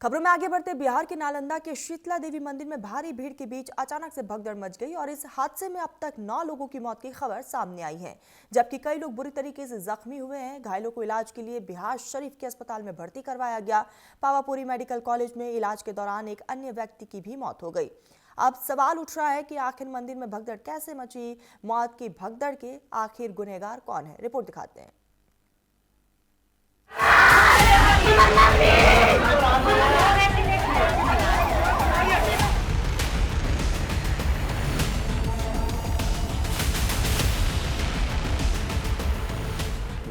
खबरों में आगे बढ़ते बिहार के नालंदा के शीतला देवी मंदिर में भारी भीड़ के बीच अचानक से भगदड़ मच गई और इस हादसे में अब तक 9 लोगों की मौत की खबर सामने आई है, जबकि कई लोग बुरी तरीके से जख्मी हुए हैं। घायलों को इलाज के लिए बिहार शरीफ के अस्पताल में भर्ती करवाया गया। पावापुरी मेडिकल कॉलेज में इलाज के दौरान एक अन्य व्यक्ति की भी मौत हो गई। अब सवाल उठ रहा है कि आखिर मंदिर में भगदड़ कैसे मची, मौत की भगदड़ के आखिर गुनहगार कौन है। रिपोर्ट दिखाते हैं।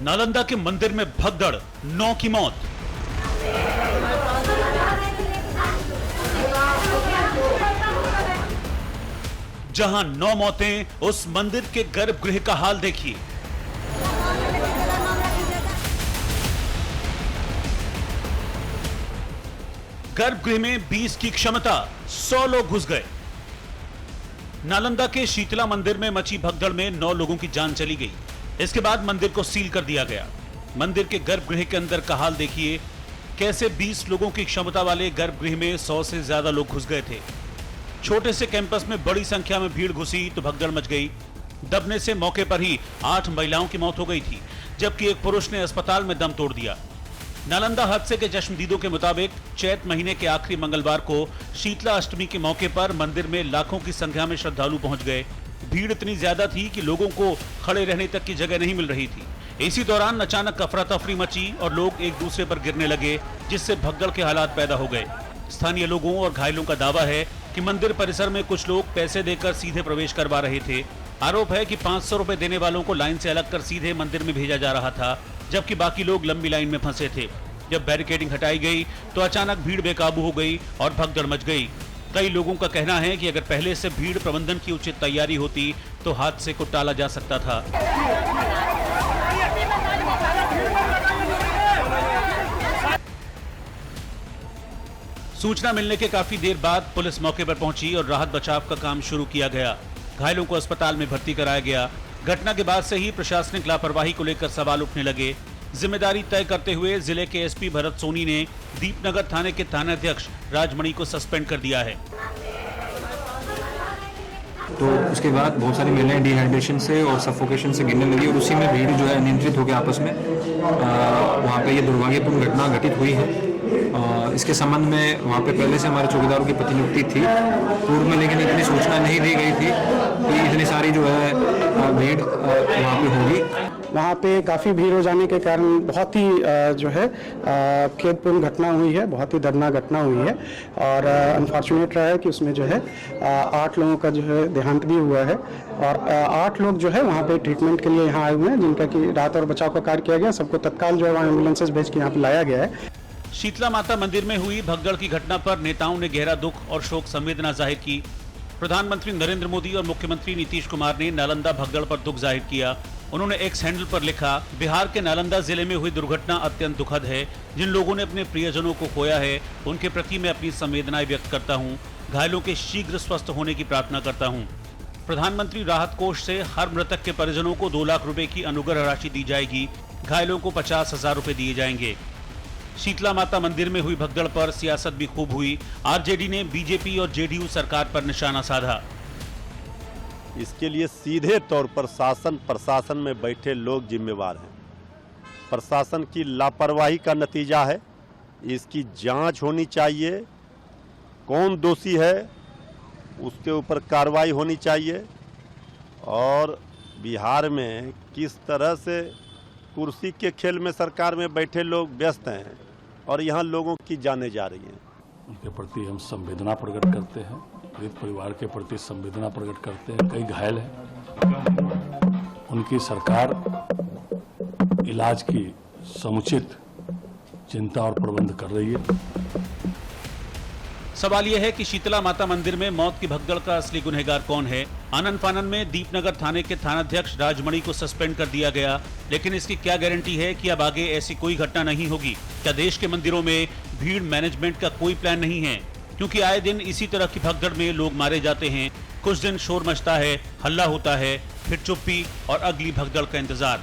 नालंदा के मंदिर में भगदड़, 9 की मौत। जहां 9 मौतें, उस मंदिर के गर्भगृह का हाल देखिए। गर्भगृह में 20 की क्षमता, 100 लोग घुस गए। नालंदा के शीतला मंदिर में मची भगदड़ में 9 लोगों की जान चली गई। इसके बाद मंदिर को सील कर दिया गया। मंदिर के गर्भगृह के अंदर का हाल देखिए, कैसे 20 लोगों की क्षमता वाले गर्भगृह में 100 से ज्यादा लोग घुस गए थे। छोटे से कैंपस में बड़ी संख्या में भीड़ घुसी तो भगदड़ मच गई। दबने से मौके पर ही 8 महिलाओं की मौत हो गई थी, जबकि एक पुरुष ने अस्पताल में दम तोड़ दिया। नालंदा हादसे के जश्नदीदों के मुताबिक चैत महीने के आखिरी मंगलवार को शीतला अष्टमी के मौके पर मंदिर में लाखों की संख्या में श्रद्धालु पहुंच गए। भीड़ इतनी ज्यादा थी कि लोगों को खड़े रहने तक की जगह नहीं मिल रही थी। इसी दौरान अचानक अफरा तफरी मची और लोग एक दूसरे पर गिरने लगे, जिससे भगदड़ के हालात पैदा हो गए। स्थानीय लोगों और घायलों का दावा है कि मंदिर परिसर में कुछ लोग पैसे देकर सीधे प्रवेश करवा रहे थे। आरोप है कि 500 रुपए देने वालों को लाइन से अलग कर सीधे मंदिर में भेजा जा रहा था, जबकि बाकी लोग लंबी लाइन में फंसे थे। जब बैरिकेडिंग हटाई गई तो अचानक भीड़ बेकाबू हो गई और भगदड़ मच गई। कई लोगों का कहना है कि अगर पहले से भीड़ प्रबंधन की उचित तैयारी होती तो हादसे को टाला जा सकता था। सूचना मिलने के काफी देर बाद पुलिस मौके पर पहुंची और राहत बचाव का काम शुरू किया गया। घायलों को अस्पताल में भर्ती कराया गया। घटना के बाद से ही प्रशासनिक लापरवाही को लेकर सवाल उठने लगे। जिम्मेदारी तय करते हुए जिले के एसपी भरत सोनी ने दीपनगर थाने के थानाध्यक्ष राजमणि को सस्पेंड कर दिया है। तो उसके बाद बहुत सारी महिलाएं डिहाइड्रेशन से और सफोकेशन से गिरने लगी और उसी में भीड़ जो है नियंत्रित होकर आपस में वहाँ पे ये दुर्भाग्यपूर्ण घटना घटित हुई है। इसके संबंध में वहाँ पे पहले से हमारे चौकीदारों की प्रतिनियुक्ति थी पूर्व में, लेकिन इतनी सूचना नहीं दी गई थी कि इतनी सारी जो है भीड़ वहाँ पे होगी। वहाँ पे काफ़ी भीड़ हो जाने के कारण बहुत ही जो है खेदपूर्ण घटना हुई है, बहुत ही दर्दनाक घटना हुई है और अनफॉर्चुनेट रहा है कि उसमें जो है 8 लोगों का जो है देहांत भी हुआ है और 8 लोग जो है वहाँ पे ट्रीटमेंट के लिए यहाँ आए हुए हैं, जिनका कि राहत और बचाव का कार्य किया गया। सबको तत्काल जो है वहाँ एम्बुलेंसेज भेज के यहाँ पे लाया गया है। शीतला माता मंदिर में हुई भगदड़ की घटना पर नेताओं ने गहरा दुख और शोक संवेदना जाहिर की। प्रधानमंत्री नरेंद्र मोदी और मुख्यमंत्री नीतीश कुमार ने नालंदा भगदड़ पर दुख जाहिर किया। उन्होंने एक्स हैंडल पर लिखा, बिहार के नालंदा जिले में हुई दुर्घटना अत्यंत दुखद है। जिन लोगों ने अपने प्रियजनों को खोया है उनके प्रति मैं अपनी संवेदनाएं व्यक्त करता हूं। घायलों के शीघ्र स्वस्थ होने की प्रार्थना करता हूं। प्रधानमंत्री राहत कोष से हर मृतक के परिजनों को 2 लाख रुपए की अनुग्रह राशि दी जाएगी। घायलों को 50,000 रुपए दिए जाएंगे। शीतला माता मंदिर में हुई भगदड़ पर सियासत भी खूब हुई। आरजेडी ने बीजेपी और जेडीयू सरकार पर निशाना साधा। इसके लिए सीधे तौर पर शासन प्रशासन में बैठे लोग जिम्मेवार हैं। प्रशासन की लापरवाही का नतीजा है। इसकी जांच होनी चाहिए, कौन दोषी है उसके ऊपर कार्रवाई होनी चाहिए और बिहार में किस तरह से कुर्सी के खेल में सरकार में बैठे लोग व्यस्त हैं और यहाँ लोगों की जानें जा रही हैं। उनके प्रति हम संवेदना प्रकट करते हैं, पीड़ित परिवार के प्रति संवेदना प्रकट करते हैं। कई घायल हैं, उनकी सरकार इलाज की समुचित चिंता और प्रबंध कर रही है। सवाल यह है कि शीतला माता मंदिर में मौत की भगदड़ का असली गुनहगार कौन है। आनन फानन में दीपनगर थाने के थानाध्यक्ष राजमणि को सस्पेंड कर दिया गया, लेकिन इसकी क्या गारंटी है कि अब आगे ऐसी कोई घटना नहीं होगी। क्या देश के मंदिरों में भीड़ मैनेजमेंट का कोई प्लान नहीं है? क्योंकि आए दिन इसी तरह की भगदड़ में लोग मारे जाते हैं। कुछ दिन शोर मचता है, हल्ला होता है, फिर चुप्पी और अगली भगदड़ का इंतजार।